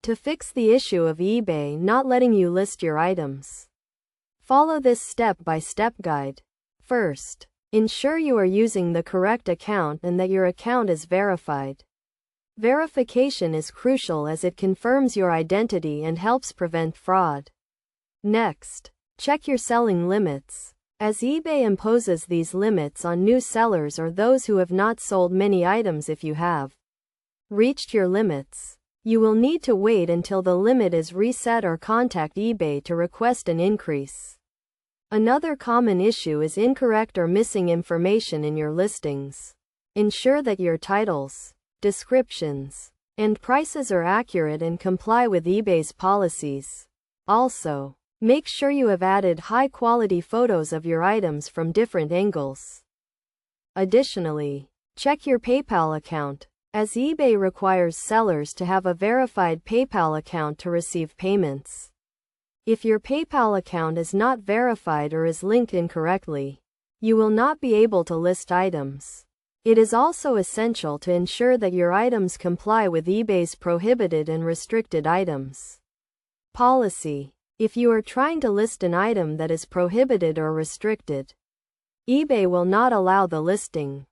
To fix the issue of eBay not letting you list your items, follow this step-by-step guide. First, ensure you are using the correct account and that your account is verified. Verification is crucial as it confirms your identity and helps prevent fraud. Next, check your selling limits, as eBay imposes these limits on new sellers or those who have not sold many items. If you have reached your limits, you will need to wait until the limit is reset or contact eBay to request an increase. Another common issue is incorrect or missing information in your listings. Ensure that your titles, descriptions, and prices are accurate and comply with eBay's policies. Also, make sure you have added high-quality photos of your items from different angles. Additionally, check your PayPal account, as eBay requires sellers to have a verified PayPal account to receive payments. If your PayPal account is not verified or is linked incorrectly, you will not be able to list items. It is also essential to ensure that your items comply with eBay's prohibited and restricted items policy. If you are trying to list an item that is prohibited or restricted, eBay will not allow the listing.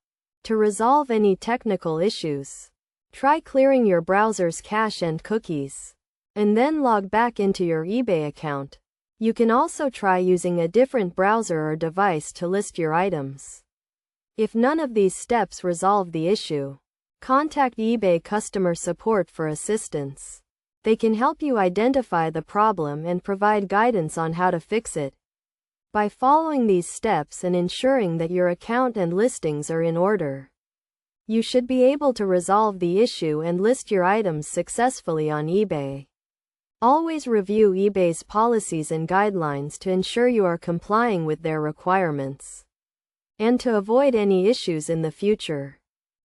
To resolve any technical issues, try clearing your browser's cache and cookies, and then log back into your eBay account. You can also try using a different browser or device to list your items. If none of these steps resolve the issue, contact eBay customer support for assistance. They can help you identify the problem and provide guidance on how to fix it. By following these steps and ensuring that your account and listings are in order, you should be able to resolve the issue and list your items successfully on eBay. Always review eBay's policies and guidelines to ensure you are complying with their requirements, and to avoid any issues in the future.